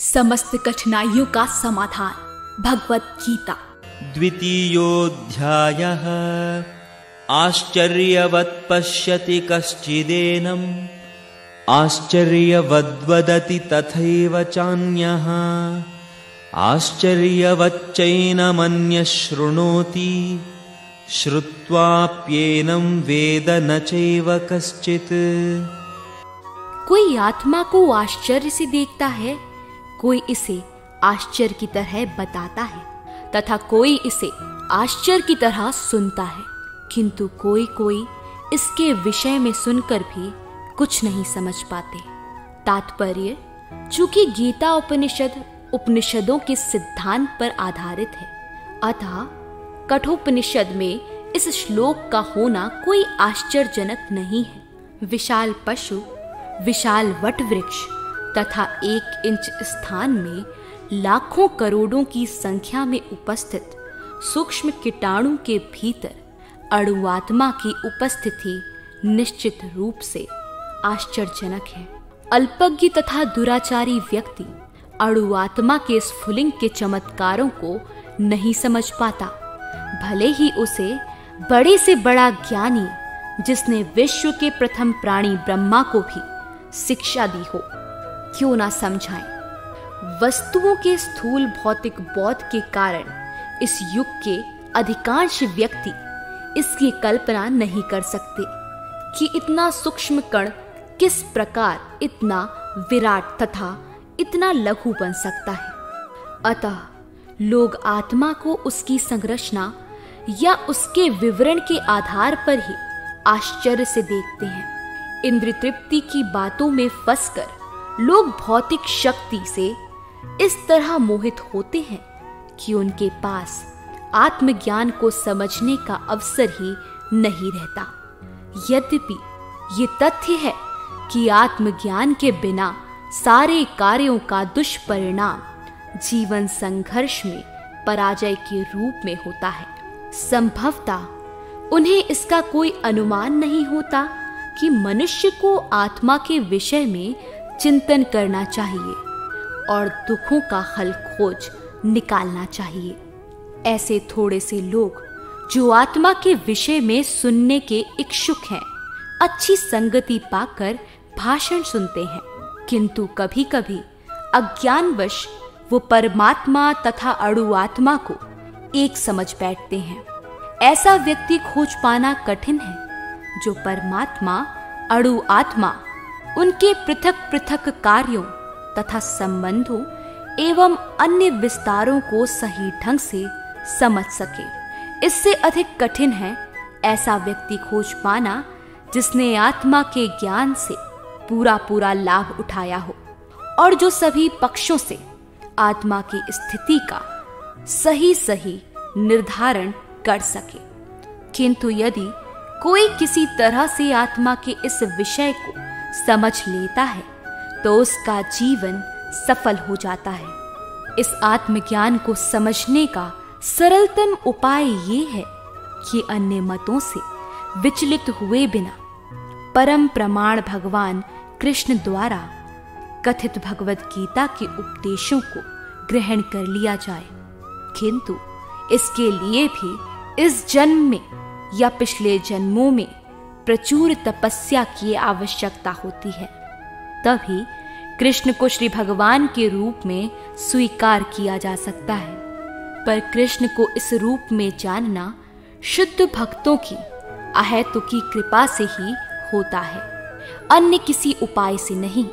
समस्त कठिनाइयों का समाधान, भगवत गीता। द्वितीयोऽध्यायः। आश्चर्यवत् पश्यति कश्चिदेनम्, आश्चर्यवद्वदति तथैव चान्यः, आश्चर्यवच्चैनमन्यः शृणोति, श्रुत्वाप्येनं वेद न चैव कश्चित्। कोई आत्मा को आश्चर्य से देखता है, कोई इसे आश्चर्य की तरह बताता है तथा कोई इसे आश्चर्य की तरह सुनता है, किंतु कोई इसके विषय में सुनकर भी कुछ नहीं समझ पाते। तात्पर्य, चूंकि गीता उपनिषद उपनिषदों के सिद्धांत पर आधारित है, अतः कठोपनिषद में इस श्लोक का होना कोई आश्चर्यजनक नहीं है। विशाल पशु, विशाल वट वृक्ष तथा 1 इंच स्थान में लाखों करोड़ों की संख्या में उपस्थित सूक्ष्म कीटाणु के भीतर अणुआत्मा की उपस्थिति निश्चित रूप से आश्चर्यजनक है। अल्पज्ञ तथा दुराचारी व्यक्ति अणुआत्मा के स्फुलिंग के चमत्कारों को नहीं समझ पाता, भले ही उसे बड़े से बड़ा ज्ञानी, जिसने विश्व के प्रथम प्राणी ब्रह्मा को भी शिक्षा दी हो, क्यों ना समझाएं। वस्तुओं के स्थूल भौतिक बोध के कारण इस युग के अधिकांश व्यक्ति इसकी कल्पना नहीं कर सकते कि इतना सूक्ष्म कण किस प्रकार इतना विराट तथा इतना लघु बन सकता है। अतः लोग आत्मा को उसकी संरचना या उसके विवरण के आधार पर ही आश्चर्य से देखते हैं। इंद्र तृप्ति की बातों में फंसकर लोग भौतिक शक्ति से इस तरह मोहित होते हैं कि उनके पास आत्मज्ञान को समझने का अवसर ही नहीं रहता। यद्यपि ये तथ्य है कि आत्मज्ञान के बिना सारे कार्यों का दुष्परिणाम जीवन संघर्ष में पराजय के रूप में होता है। संभवतः उन्हें इसका कोई अनुमान नहीं होता कि मनुष्य को आत्मा के विषय में चिंतन करना चाहिए और दुखों का हल खोज निकालना चाहिए। ऐसे थोड़े से लोग जो आत्मा के विषय में सुनने के इच्छुक हैं, अच्छी संगति पाकर भाषण सुनते हैं, किंतु कभी कभी अज्ञानवश वो परमात्मा तथा अणुआत्मा को एक समझ बैठते हैं। ऐसा व्यक्ति खोज पाना कठिन है जो परमात्मा, अणुआत्मा, उनके पृथक पृथक कार्यों तथा संबंधों एवं अन्य विस्तारों को सही ढंग से समझ सके। इससे अधिक कठिन है ऐसा व्यक्ति खोज पाना जिसने आत्मा के ज्ञान से पूरा लाभ उठाया हो और जो सभी पक्षों से आत्मा की स्थिति का सही निर्धारण कर सके। किंतु यदि कोई किसी तरह से आत्मा के इस विषय को समझ लेता है तो उसका जीवन सफल हो जाता है। इस आत्मज्ञान को समझने का सरलतम उपाय ये है कि अन्य मतों से विचलित हुए बिना परम प्रमाण भगवान कृष्ण द्वारा कथित भगवत गीता के उपदेशों को ग्रहण कर लिया जाए। किंतु इसके लिए भी इस जन्म में या पिछले जन्मों में प्रचुर तपस्या की आवश्यकता होती है, तभी कृष्ण को श्री भगवान के रूप में स्वीकार किया जा सकता है। पर कृष्ण को इस रूप में जानना शुद्ध भक्तों की अहेतुकी कृपा से ही होता है, अन्य किसी उपाय से नहीं।